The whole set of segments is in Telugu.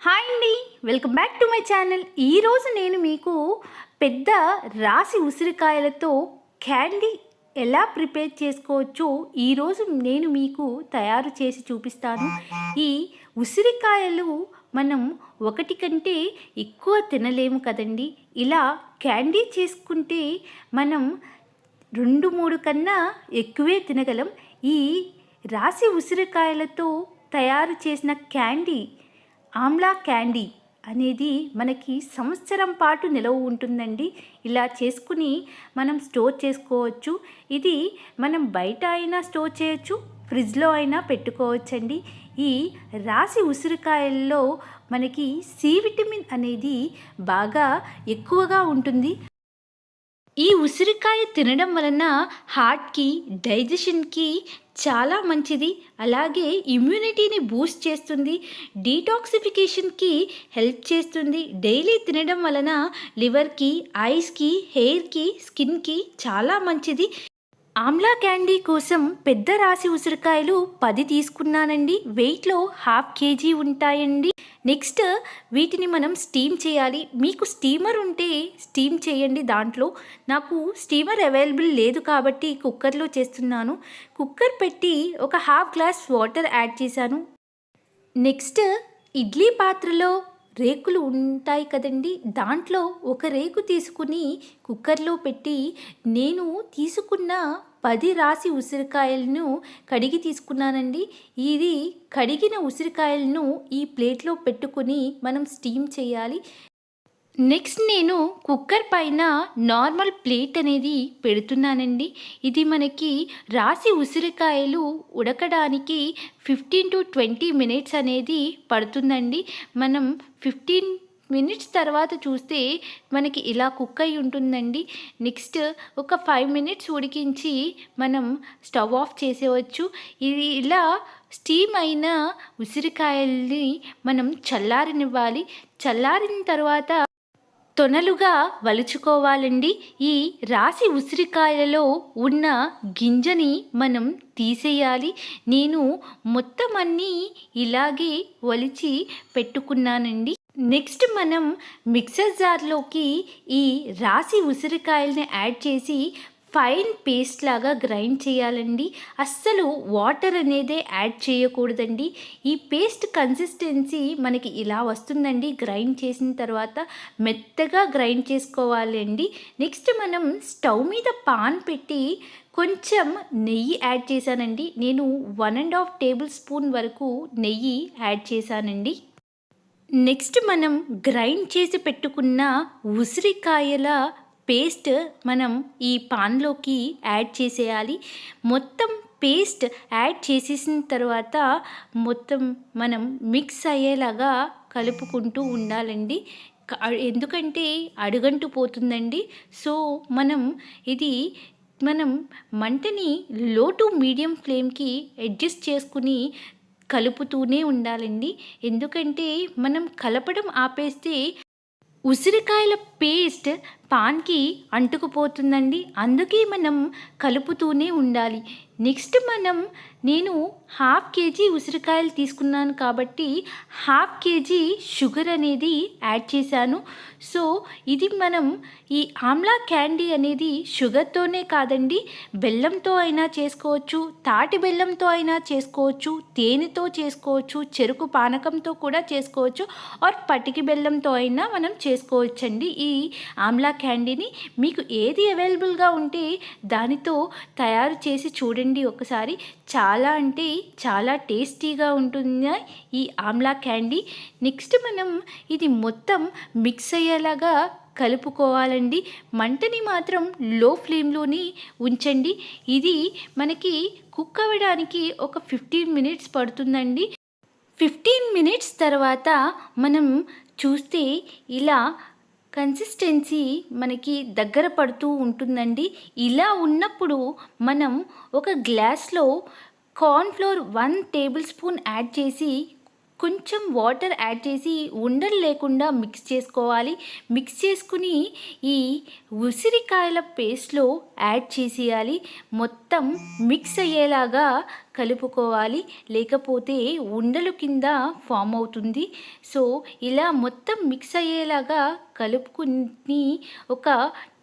హాయ్ అండి, welcome back to my channel. ఈరోజు నేను మీకు పెద్ద రాసి ఉసిరికాయలతో క్యాండీ ఎలా ప్రిపేర్ చేసుకోవచ్చో ఈరోజు నేను మీకు తయారు చేసి చూపిస్తాను. ఈ ఉసిరికాయలు మనం ఒకటి కంటే ఎక్కువ తినలేము కదండి. ఇలా క్యాండీ చేసుకుంటే మనం 2-3 కన్నా ఎక్కువే తినగలం. ఈ రాసి ఉసిరికాయలతో తయారు చేసిన క్యాండీ, ఆమ్లా క్యాండీ అనేది మనకి సంవత్సరం పాటు నిలవ ఉంటుందండి. ఇలా చేసుకుని మనం స్టోర్ చేసుకోవచ్చు. ఇది మనం బయట అయినా స్టోర్ చేయొచ్చు, ఫ్రిడ్జ్లో అయినా పెట్టుకోవచ్చండి. ఈ రాసి ఉసిరికాయల్లో మనకి సి విటమిన్ అనేది బాగా ఎక్కువగా ఉంటుంది. ఈ ఉసిరికాయ తినడం వలన హార్ట్కి, డైజెషన్కి చాలా మంచిది. అలాగే ఇమ్యూనిటీని బూస్ట్ చేస్తుంది, డీటాక్సిఫికేషన్కి హెల్ప్ చేస్తుంది. డైలీ తినడం వలన లివర్కి, ఐస్కి, హెయిర్కి, స్కిన్కి చాలా మంచిది. ఆమ్లా క్యాండీ కోసం పెద్ద రాసి ఉసిరికాయలు 10 తీసుకున్నానండి. వెయిట్లో 1/2 kg ఉంటాయండి. నెక్స్ట్ వీటిని మనం స్టీమ్ చేయాలి. మీకు స్టీమర్ ఉంటే స్టీమ్ చేయండి. దాంట్లో నాకు స్టీమర్ అవైలబుల్ లేదు కాబట్టి కుక్కర్లో చేస్తున్నాను. కుక్కర్ పెట్టి ఒక 1/2 గ్లాస్ వాటర్ యాడ్ చేశాను. నెక్స్ట్ ఇడ్లీ పాత్రలో రేకులు ఉంటాయి కదండి, దాంట్లో ఒక రేకు తీసుకుని కుక్కర్లో పెట్టి నేను తీసుకున్న 10 రాసి ఉసిరికాయలను కడిగి తీసుకున్నానండి. ఇది కడిగిన ఉసిరికాయలను ఈ ప్లేట్లో పెట్టుకుని మనం స్టీమ్ చేయాలి. నెక్స్ట్ నేను కుక్కర్ పైన నార్మల్ ప్లేట్ అనేది పెడుతున్నానండి. ఇది మనకి రాసి ఉసిరికాయలు ఉడకడానికి 15-20 మినిట్స్ అనేది పడుతుందండి. మనం 15 మినిట్స్ తర్వాత చూస్తే మనకి ఇలా కుక్ అయి ఉంటుందండి. నెక్స్ట్ ఒక 5 మినిట్స్ ఉడికించి మనం స్టవ్ ఆఫ్ చేసేవచ్చు. ఇది ఇలా స్టీమ్ అయిన ఉసిరికాయల్ని మనం చల్లారనివ్వాలి. చల్లారిన తర్వాత తొనలుగా వలుచుకోవాలండి. ఈ రాసి ఉసిరికాయలలో ఉన్న గింజని మనం తీసేయాలి. నేను మొత్తం అన్నీ ఇలాగే ఒలిచి పెట్టుకున్నానండి. నెక్స్ట్ మనం మిక్సర్ జార్లోకి ఈ రాసి ఉసిరికాయల్ని యాడ్ చేసి ఫైన్ పేస్ట్ లాగా గ్రైండ్ చేయాలండి. అస్సలు వాటర్ అనేది యాడ్ చేయకూడదండి. ఈ పేస్ట్ కన్సిస్టెన్సీ మనకి ఇలా వస్తుందండి. గ్రైండ్ చేసిన తర్వాత మెత్తగా గ్రైండ్ చేసుకోవాలండి. నెక్స్ట్ మనం స్టవ్ మీద పాన్ పెట్టి కొంచెం నెయ్యి యాడ్ చేశానండి. నేను 1.5 టేబుల్ స్పూన్ వరకు నెయ్యి యాడ్ చేశానండి. నెక్స్ట్ మనం గ్రైండ్ చేసి పెట్టుకున్న ఉసిరికాయల పేస్ట్ మనం ఈ పాన్లోకి యాడ్ చేసేయాలి. మొత్తం పేస్ట్ యాడ్ చేసేసిన తర్వాత మొత్తం మనం మిక్స్ అయ్యేలాగా కలుపుకుంటూ ఉండాలండి. ఎందుకంటే అడుగంటు పోతుందండి. సో మనం మంటని లో టు మీడియం ఫ్లేమ్కి అడ్జస్ట్ చేసుకుని కలుపుతూనే ఉండాలండి. ఎందుకంటే మనం కలపడం ఆపేస్తే ఉసిరికాయల పేస్ట్ పాన్కి అంటుకుపోతుందండి. అందుకే మనం కలుపుతూనే ఉండాలి. నెక్స్ట్ నేను 1/2 kg ఉసిరికాయలు తీసుకున్నాను కాబట్టి 1/2 kg షుగర్ అనేది యాడ్ చేశాను. సో ఇది మనం ఈ ఆమ్లా క్యాండీ అనేది షుగర్తోనే కాదండి, బెల్లంతో అయినా చేసుకోవచ్చు, తాటి బెల్లంతో అయినా చేసుకోవచ్చు, తేనెతో చేసుకోవచ్చు, చెరుకు పానకంతో కూడా చేసుకోవచ్చు, ఆర్ పటికి బెల్లంతో అయినా మనం చేసుకోవచ్చండి. ఈ ఆమ్లా క్యాండీని మీకు ఏది అవైలబుల్గా ఉంటే దానితో తయారు చేసి చూడండి ఒకసారి. చాలా అంటే చాలా టేస్టీగా ఉంటుంది ఈ ఆమ్లా క్యాండీ. నెక్స్ట్ మనం ఇది మొత్తం మిక్స్ అయ్యేలాగా కలుపుకోవాలండి. మంటని మాత్రం లో ఫ్లేమ్లోని ఉంచండి. ఇది మనకి కుక్ అవ్వడానికి ఒక 15 మినిట్స్ పడుతుందండి. 15 మినిట్స్ తర్వాత మనం చూస్తే ఇలా కన్సిస్టెన్సీ మనకి దగ్గర పడుతూ ఉంటుందండి. ఇలా ఉన్నప్పుడు మనం ఒక గ్లాస్లో కార్న్ఫ్లోర్ 1 టేబుల్ స్పూన్ యాడ్ చేసి కొంచెం వాటర్ యాడ్ చేసి ఉండలు లేకుండా మిక్స్ చేసుకోవాలి. మిక్స్ చేసుకుని ఈ ఉసిరికాయల పేస్ట్లో యాడ్ చేసేయాలి. మొత్తం మిక్స్ అయ్యేలాగా కలుపుకోవాలి, లేకపోతే ఉండలు కింద ఫామ్ అవుతుంది. సో ఇలా మొత్తం మిక్స్ అయ్యేలాగా కలుపుకుని ఒక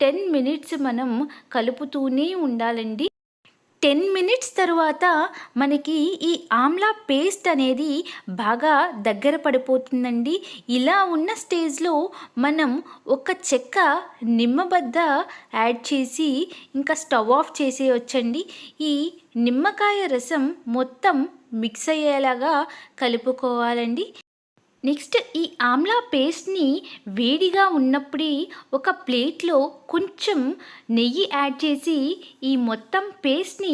10 మినిట్స్ మనం కలుపుతూనే ఉండాలండి. 10 మినిట్స్ తరువాత మనకి ఈ ఆమ్లా పేస్ట్ అనేది బాగా దగ్గర పడిపోతుందండి. ఇలా ఉన్న స్టేజ్లో మనం ఒక చెక్క నిమ్మబద్ద యాడ్ చేసి ఇంకా స్టవ్ ఆఫ్ చేసేయొచ్చండి. ఈ నిమ్మకాయ రసం మొత్తం మిక్స్ అయ్యేలాగా కలుపుకోవాలండి. నెక్స్ట్ ఈ ఆమ్లా పేస్ట్ని వేడిగా ఉన్నప్పుడే ఒక ప్లేట్లో కొంచెం నెయ్యి యాడ్ చేసి ఈ మొత్తం పేస్ట్ని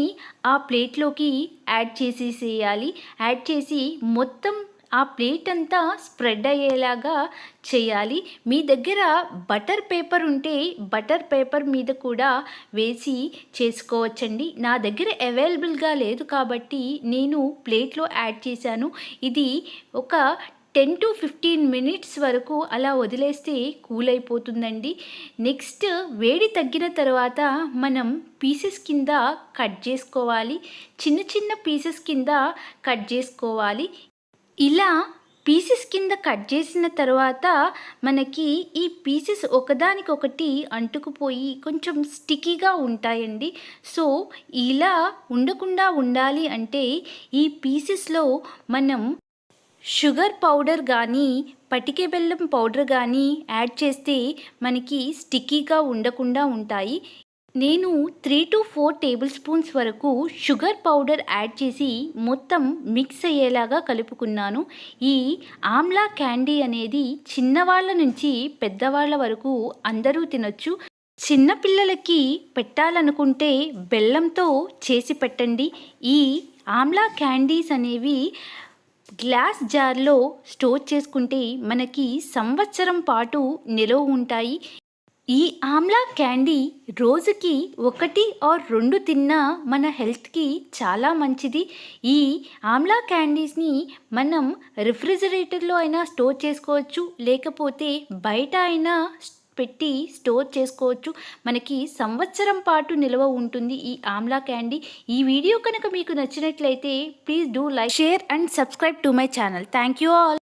ఆ ప్లేట్లోకి యాడ్ చేసేసేయాలి. యాడ్ చేసి మొత్తం ఆ ప్లేట్ అంతా స్ప్రెడ్ అయ్యేలాగా చేయాలి. మీ దగ్గర బటర్ పేపర్ ఉంటే బటర్ పేపర్ మీద కూడా వేసి చేసుకోవచ్చండి. నా దగ్గర అవైలబుల్గా లేదు కాబట్టి నేను ప్లేట్లో యాడ్ చేశాను. ఇది ఒక 10 to 15 మినిట్స్ వరకు అలా వదిలేస్తే కూల్ అయిపోతుందండి. నెక్స్ట్ వేడి తగ్గిన తర్వాత మనం పీసెస్ కింద కట్ చేసుకోవాలి. చిన్న చిన్న పీసెస్ కింద కట్ చేసుకోవాలి. ఇలా పీసెస్ కింద కట్ చేసిన తర్వాత మనకి ఈ పీసెస్ ఒకదానికొకటి అంటుకుపోయి కొంచెం స్టిక్కీగా ఉంటాయండి. సో ఇలా ఉండకుండా ఉండాలి అంటే ఈ పీసెస్లో మనం షుగర్ పౌడర్ కానీ పటికె బెల్లం పౌడర్ కానీ యాడ్ చేస్తే మనకి స్టిక్కీగా ఉండకుండా ఉంటాయి. నేను 3 to 4 టేబుల్ స్పూన్స్ వరకు షుగర్ పౌడర్ యాడ్ చేసి మొత్తం మిక్స్ అయ్యేలాగా కలుపుకున్నాను. ఈ ఆమ్లా క్యాండీ అనేది చిన్నవాళ్ళ నుంచి పెద్దవాళ్ళ వరకు అందరూ తినొచ్చు. చిన్నపిల్లలకి పెట్టాలనుకుంటే బెల్లంతో చేసి పెట్టండి. ఈ ఆమ్లా క్యాండీస్ అనేవి గ్లాస్ జార్లో స్టోర్ చేసుకుంటే మనకి సంవత్సరం పాటు నిలవ ఉంటాయి. ఈ ఆమ్లా క్యాండీ రోజుకి 1 or 2 తిన్నా మన హెల్త్కి చాలా మంచిది. ఈ ఆమ్లా క్యాండీస్ని మనం రిఫ్రిజిరేటర్లో అయినా స్టోర్ చేసుకోవచ్చు, లేకపోతే బయట అయినా పెట్టి స్టోర్ చేసుకోవచ్చు. మనకి సంవత్సరం పాటు నిల్వ ఉంటుంది ఈ ఆమ్లా క్యాండీ. ఈ వీడియో కనుక మీకు నచ్చినట్లయితే please do like, share and subscribe to my channel. Thank you all.